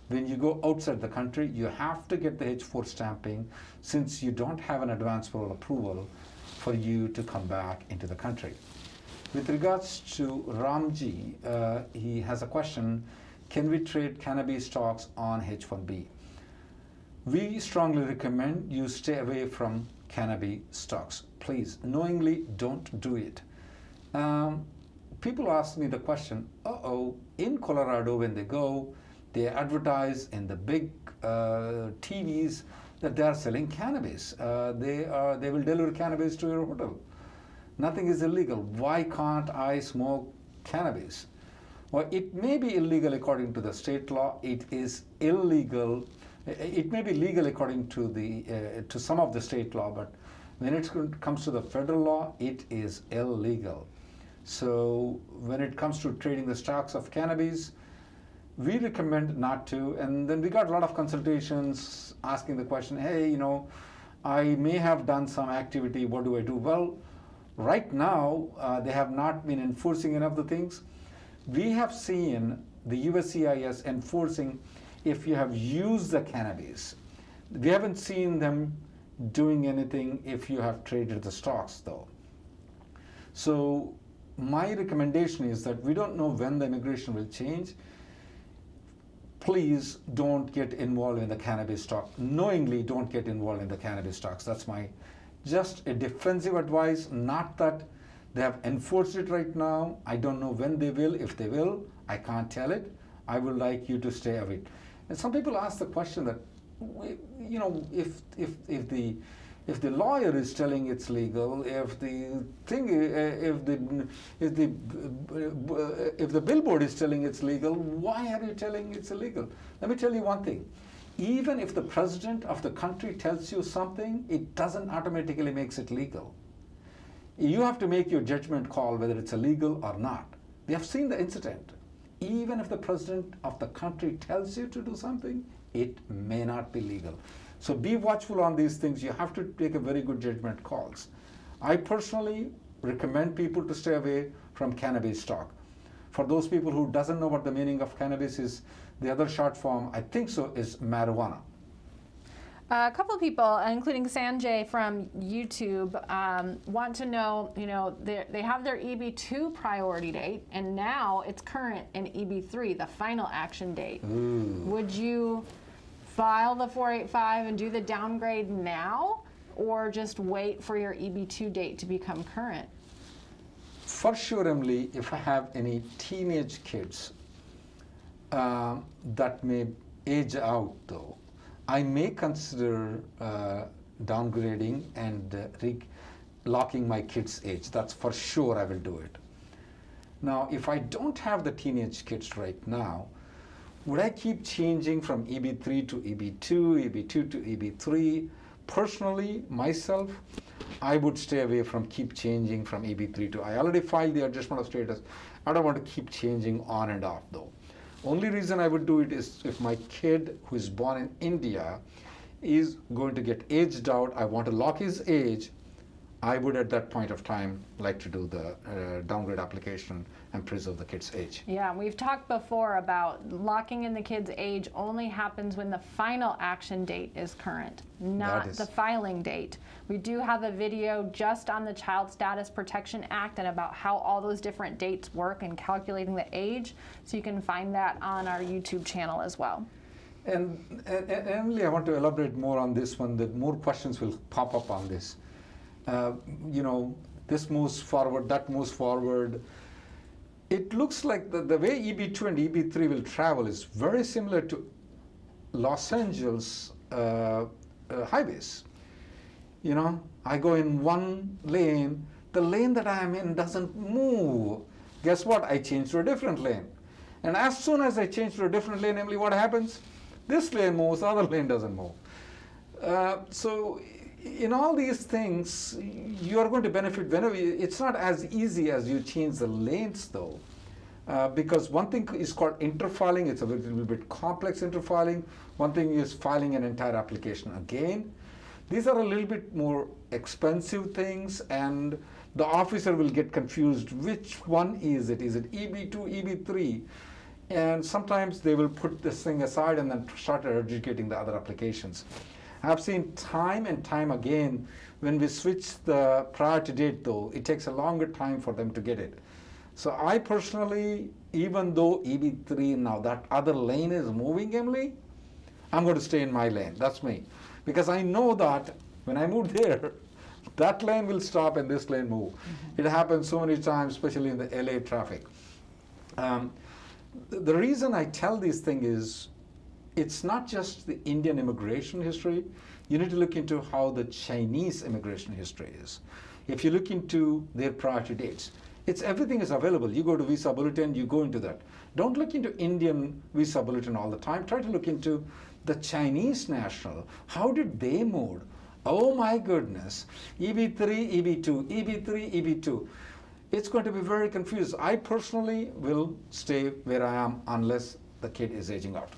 when you go outside the country, you have to get the H4 stamping since you don't have an advance parole approval for you to come back into the country. With regards to Ramji, he has a question: can we trade cannabis stocks on H1B? We strongly recommend you stay away from cannabis stocks. Please, knowingly don't do it. People ask me the question, in Colorado when they go, they advertise in the big TVs that they are selling cannabis. They will deliver cannabis to your hotel. Nothing is illegal. Why can't I smoke cannabis? Well, it may be illegal according to the state law. It is illegal. It may be legal according to some of the state law, but when it comes to the federal law, it is illegal. So when it comes to trading the stocks of cannabis, we recommend not to. And then we got a lot of consultations asking the question, hey, I may have done some activity, what do I do? Well, right now, they have not been enforcing enough of the things. We have seen the USCIS enforcing if you have used the cannabis. We haven't seen them doing anything if you have traded the stocks, though. So my recommendation is that we don't know when the immigration will change. Please don't get involved in the cannabis stock. Knowingly don't get involved in the cannabis stocks. That's my just a defensive advice, not that they have enforced it right now. I don't know when they will. If they will, I can't tell it. I would like you to stay away. And some people ask the question that, if the lawyer is telling it's legal, if the billboard is telling it's legal, why are you telling it's illegal? Let me tell you one thing. Even if the president of the country tells you something, it doesn't automatically makes it legal. You have to make your judgment call whether it's illegal or not. We have seen the incident. Even if the president of the country tells you to do something, it may not be legal. So be watchful on these things. You have to take a very good judgment calls. I personally recommend people to stay away from cannabis stock. For those people who doesn't know what the meaning of cannabis is, the other short form, I think so, is marijuana. A couple of people, including Sanjay from YouTube, want to know, they have their EB2 priority date, and now it's current in EB3, the final action date. Ooh. Would you file the 485 and do the downgrade now, or just wait for your EB2 date to become current? For sure, Emily, if I have any teenage kids that may age out, though, I may consider downgrading and locking my kids' age. That's for sure I will do it. Now, if I don't have the teenage kids right now, would I keep changing from EB3 to EB2, EB2 to EB3? Personally, myself, I would stay away from keep changing from EB3 to, I already filed the adjustment of status. I don't want to keep changing on and off, though. Only reason I would do it is if my kid who is born in India is going to get aged out, I want to lock his age, I would at that point of time like to do the downgrade application and preserve the kid's age. Yeah, we've talked before about locking in the kid's age only happens when the final action date is current, not the filing date. We do have a video just on the Child Status Protection Act and about how all those different dates work and calculating the age, so you can find that on our YouTube channel as well. And Emily, I want to elaborate more on this one, that more questions will pop up on this. You know, this moves forward, that moves forward. It looks like the way EB2 and EB3 will travel is very similar to Los Angeles highways. You know, I go in one lane, the lane that I am in doesn't move. Guess what? I change to a different lane. And as soon as I change to a different lane, Emily, what happens? This lane moves, the other lane doesn't move. So in all these things, you are going to benefit whenever it's not as easy as you change the lanes though. Because one thing is called interfiling, it's a little bit complex interfiling. One thing is filing an entire application again. These are a little bit more expensive things, and the officer will get confused. Which one is it? Is it EB2, EB3? And sometimes they will put this thing aside and then start adjudicating the other applications. I've seen time and time again, when we switch the priority date though, it takes a longer time for them to get it. So I personally, even though EB3 now that other lane is moving, Emily, I'm going to stay in my lane. That's me. Because I know that when I move there, that lane will stop and this lane move. It happens so many times, especially in the LA traffic. The reason I tell these things is, it's not just the Indian immigration history. You need to look into how the Chinese immigration history is. If you look into their priority dates, everything is available. You go to Visa Bulletin, you go into that. Don't look into Indian Visa Bulletin all the time. Try to look into the Chinese national. How did they move? Oh my goodness. EB3, EB2, EB3, EB2. It's going to be very confused. I personally will stay where I am unless the kid is aging out.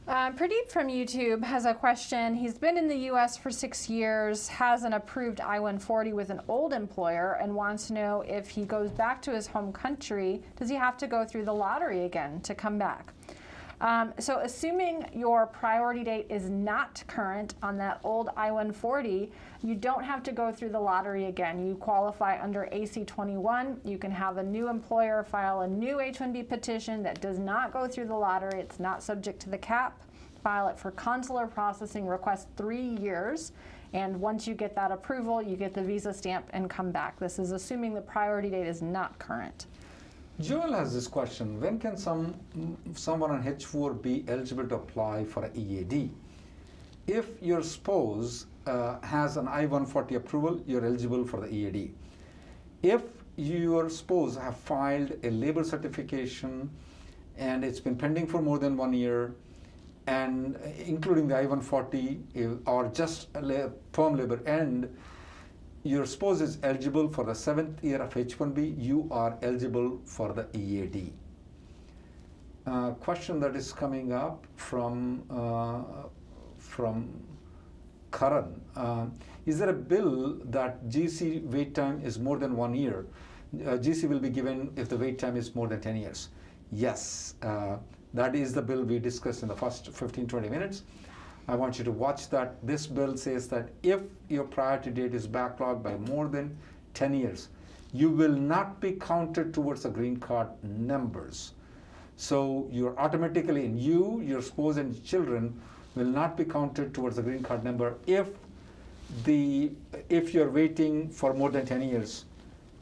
Pradeep from YouTube has a question. He's been in the U.S. for 6 years, has an approved I-140 with an old employer, and wants to know if he goes back to his home country, does he have to go through the lottery again to come back? So assuming your priority date is not current on that old I-140, you don't have to go through the lottery again. You qualify under AC-21. You can have a new employer file a new H-1B petition that does not go through the lottery. It's not subject to the cap. File it for consular processing, request 3 years. And once you get that approval, you get the visa stamp and come back. This is assuming the priority date is not current. Joel has this question: when can someone on H4 be eligible to apply for an EAD? If your spouse has an I-140 approval, you're eligible for the EAD. If your spouse have filed a labor certification and it's been pending for more than 1 year, and including the I-140 or just a Perm labor, and your spouse is eligible for the 7th year of H1B, you are eligible for the EAD. Question that is coming up from Karan. Is there a bill that GC wait time is more than 1 year? GC will be given if the wait time is more than 10 years. Yes, that is the bill we discussed in the first 15-20 minutes. I want you to watch that. This bill says that if your priority date is backlogged by more than 10 years, you will not be counted towards the green card numbers. So you're automatically, your spouse and children will not be counted towards the green card number if you're waiting for more than 10 years.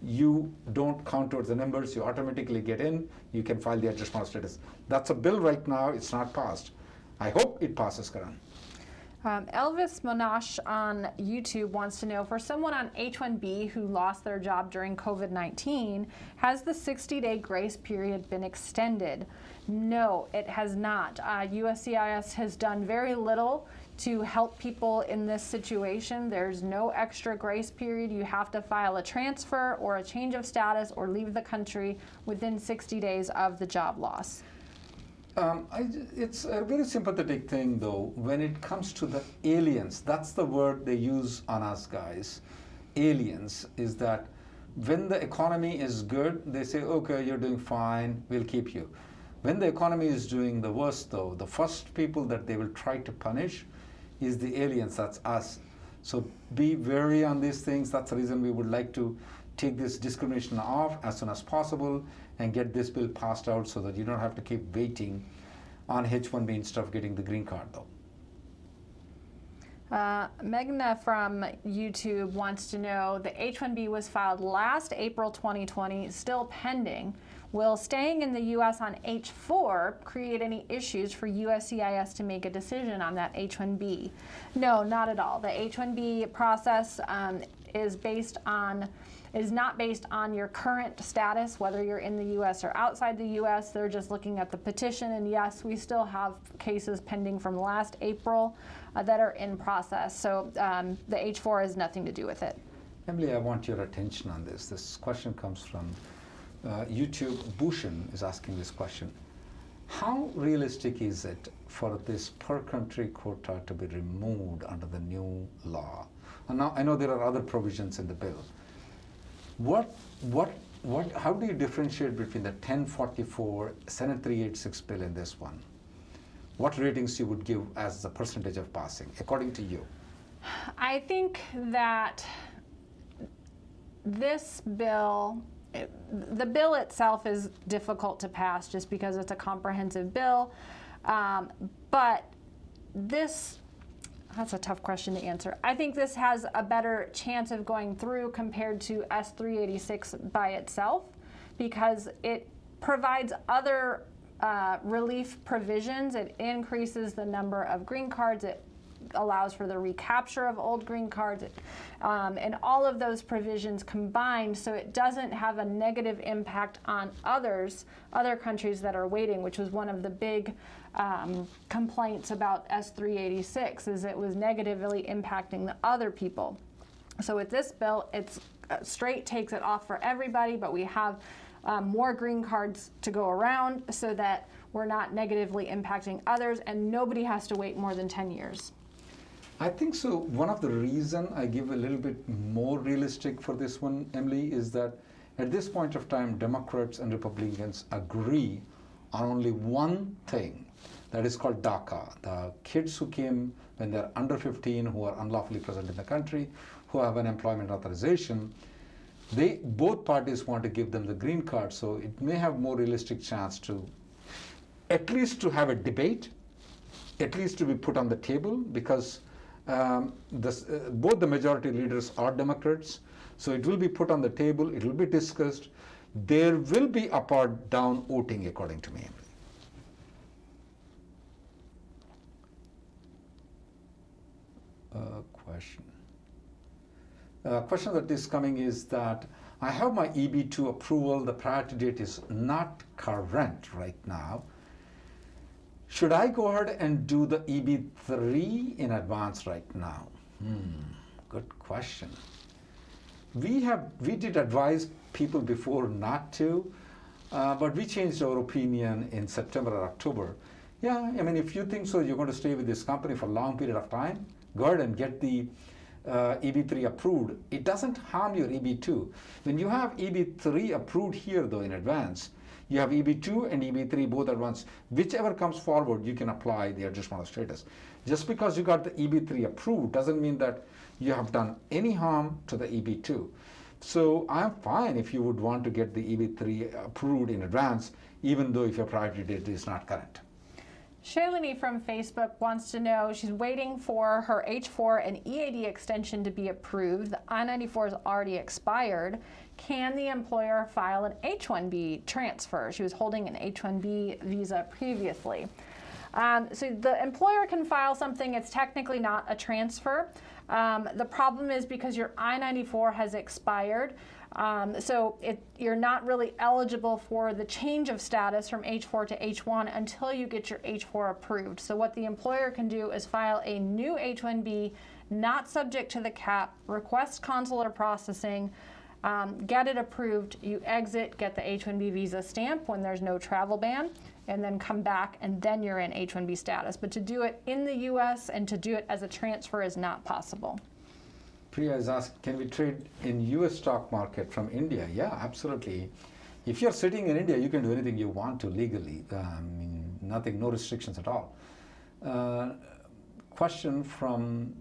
You don't count towards the numbers, you automatically get in, you can file the adjustment of status. That's a bill right now, it's not passed. I hope it passes, Karan. Elvis Monash on YouTube wants to know, for someone on H-1B who lost their job during COVID-19, has the 60-day grace period been extended? No, it has not. USCIS has done very little to help people in this situation. There's no extra grace period. You have to file a transfer or a change of status or leave the country within 60 days of the job loss. It's a very sympathetic thing though, when it comes to the aliens. That's the word they use on us guys. Aliens is that when the economy is good, they say, okay, you're doing fine, we'll keep you. When the economy is doing the worst though, the first people that they will try to punish is the aliens, that's us. So be wary on these things. That's the reason we would like to take this discrimination off as soon as possible and get this bill passed out so that you don't have to keep waiting on H1B instead of getting the green card, though? Meghna from YouTube wants to know, the H1B was filed last April 2020, still pending. Will staying in the U.S. on H4 create any issues for USCIS to make a decision on that H1B? No, not at all. The H1B process is not based on your current status, whether you're in the U.S. or outside the U.S. They're just looking at the petition, and yes, we still have cases pending from last April that are in process. So the H4 has nothing to do with it. Emily, I want your attention on this. This question comes from YouTube. Bhushan is asking this question. How realistic is it for this per country quota to be removed under the new law? And now I know there are other provisions in the bill. How do you differentiate between the 1044 Senate 386 bill and this one? What ratings you would give as the percentage of passing, according to you? I think that this bill, the bill itself is difficult to pass just because it's a comprehensive bill, but that's a tough question to answer. I think this has a better chance of going through compared to S386 by itself because it provides other relief provisions. It increases the number of green cards. It allows for the recapture of old green cards, and all of those provisions combined, so it doesn't have a negative impact on other countries that are waiting, which was one of the big complaints about S386, is it was negatively impacting the other people. So with this bill, it's straight takes it off for everybody, but we have more green cards to go around so that we're not negatively impacting others, and nobody has to wait more than 10 years. I think so. One of the reason I give a little bit more realistic for this one, Emily, is that at this point of time, Democrats and Republicans agree on only one thing, that is called DACA. The kids who came when they're under 15, who are unlawfully present in the country, who have an employment authorization, both parties want to give them the green card, so it may have more realistic chance to at least to have a debate, at least to be put on the table, because both the majority leaders are Democrats, so it will be put on the table, it will be discussed. There will be up or down voting, according to me. Question that is coming is that I have my EB2 approval, the priority date is not current right now. Should I go ahead and do the EB3 in advance right now? Good question. We did advise people before not to, but we changed our opinion in September or October. Yeah, I mean, if you think so, you're going to stay with this company for a long period of time, go ahead and get the EB3 approved. It doesn't harm your EB2. When you have EB3 approved here, though, in advance, you have EB2 and EB3 both at once. Whichever comes forward, you can apply the adjustment of status. Just because you got the EB3 approved doesn't mean that you have done any harm to the EB2. So I'm fine if you would want to get the EB3 approved in advance, even though if your priority date is not current. Shalini from Facebook wants to know, she's waiting for her H4 and EAD extension to be approved. The I-94 is already expired. Can the employer file an H1B transfer? She was holding an H1B visa previously. So the employer can file something, it's technically not a transfer. The problem is because your I-94 has expired, so you're not really eligible for the change of status from H4 to H1 until you get your H4 approved. So what the employer can do is file a new H1B, not subject to the cap, request consular processing, get it approved, you exit, get the H1B visa stamp when there's no travel ban, and then come back, and then you're in H1B status. But to do it in the US and to do it as a transfer is not possible. Priya is asked, can we trade in US stock market from India? Yeah, absolutely. If you're sitting in India, you can do anything you want to legally. Nothing, no restrictions at all. Question from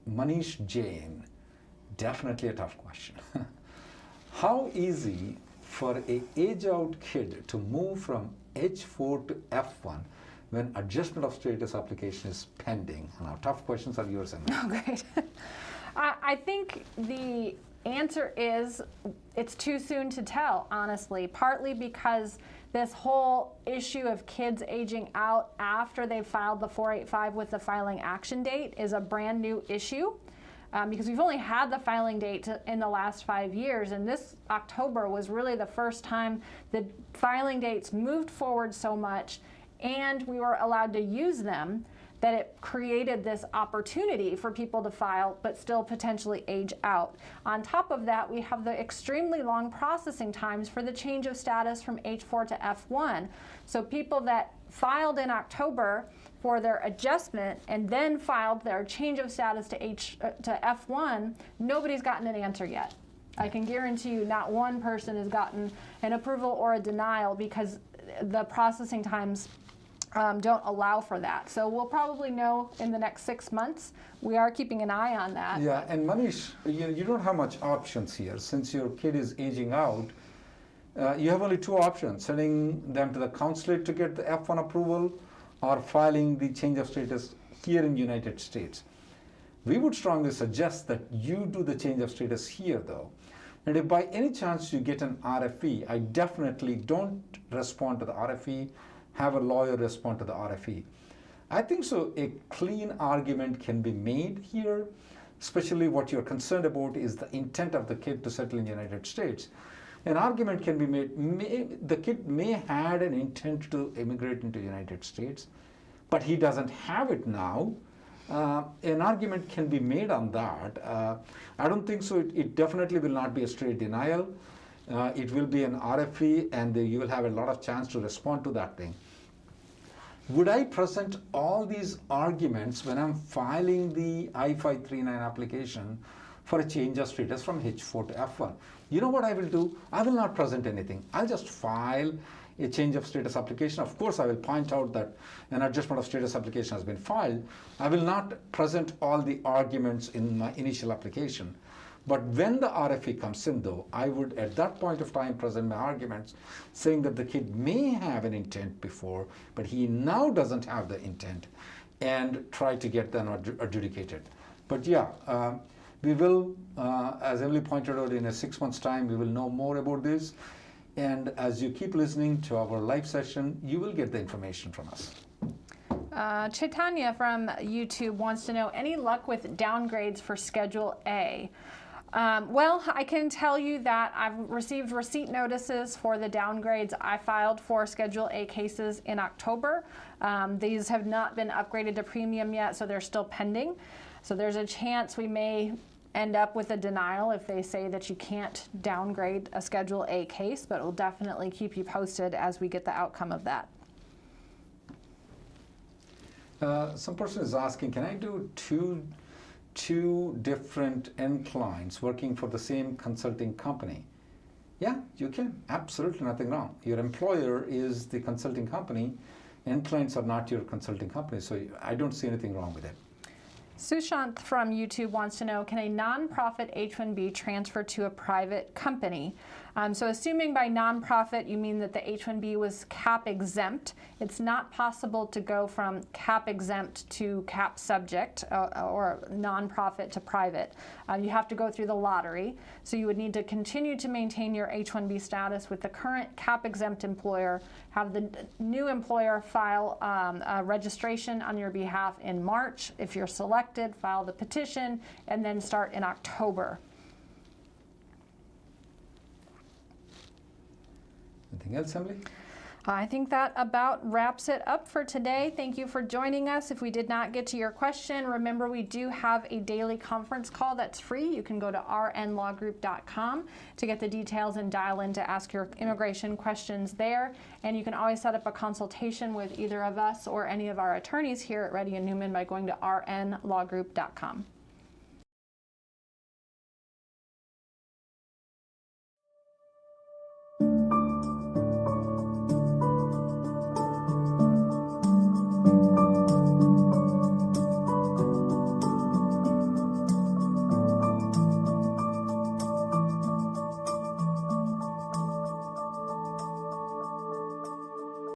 Manish Jain. Definitely a tough question. How easy for an age-out kid to move from H4 to F1 when adjustment of status application is pending? Now, tough questions are yours, Emily. Oh, great. I think the answer is it's too soon to tell, honestly, partly because this whole issue of kids aging out after they've filed the 485 with the filing action date is a brand new issue. Because we've only had the filing date in the last 5 years, and this October was really the first time the filing dates moved forward so much and we were allowed to use them, that it created this opportunity for people to file but still potentially age out. On top of that, we have the extremely long processing times for the change of status from H4 to F1. So people that filed in October for their adjustment and then filed their change of status to F1, nobody's gotten an answer yet. I can guarantee you not one person has gotten an approval or a denial because the processing times don't allow for that. So we'll probably know in the next 6 months. We are keeping an eye on that. Yeah, and Manish, you don't have much options here. Since your kid is aging out, you have only 2 options: sending them to the consulate to get the F1 approval or filing the change of status here in the United States. We would strongly suggest that you do the change of status here though. And if by any chance you get an RFE, I definitely don't respond to the RFE, have a lawyer respond to the RFE. I think so a clean argument can be made here, especially what you're concerned about is the intent of the kid to settle in the United States. An argument can be made, the kid may had an intent to immigrate into the United States, but he doesn't have it now. An argument can be made on that. I don't think so. It definitely will not be a straight denial. It will be an RFE, and you will have a lot of chance to respond to that thing. Would I present all these arguments when I'm filing the I-539 application for a change of status from H4 to F1? You know what I will do? I will not present anything. I'll just file a change of status application. Of course, I will point out that an adjustment of status application has been filed. I will not present all the arguments in my initial application. But when the RFE comes in though, I would at that point of time present my arguments saying that the kid may have an intent before, but he now doesn't have the intent, and try to get them adjudicated. But yeah, we will, as Emily pointed out, in a 6 months time, we will know more about this. And as you keep listening to our live session, you will get the information from us. Chaitanya from YouTube wants to know, any luck with downgrades for Schedule A? Well, I can tell you that I've received receipt notices for the downgrades I filed for Schedule A cases in October. These have not been upgraded to premium yet, so they're still pending. So there's a chance we may end up with a denial if they say that you can't downgrade a Schedule A case, but we'll definitely keep you posted as we get the outcome of that. Some person is asking, can I do two different end clients working for the same consulting company? Yeah, you can. Absolutely nothing wrong. Your employer is the consulting company. End clients are not your consulting company, so I don't see anything wrong with it. Sushant from YouTube wants to know, can a nonprofit H1B transfer to a private company? So assuming by nonprofit you mean that the H1B was cap exempt, it's not possible to go from cap exempt to cap subject or nonprofit to private. You have to go through the lottery. So you would need to continue to maintain your H1B status with the current cap exempt employer, have the new employer file a registration on your behalf in March. If you're selected, file the petition, and then start in October. Anything else, Emily? I think that about wraps it up for today. Thank you for joining us. If we did not get to your question, remember we do have a daily conference call that's free. You can go to rnlawgroup.com to get the details and dial in to ask your immigration questions there. And you can always set up a consultation with either of us or any of our attorneys here at Reddy & Newman by going to rnlawgroup.com.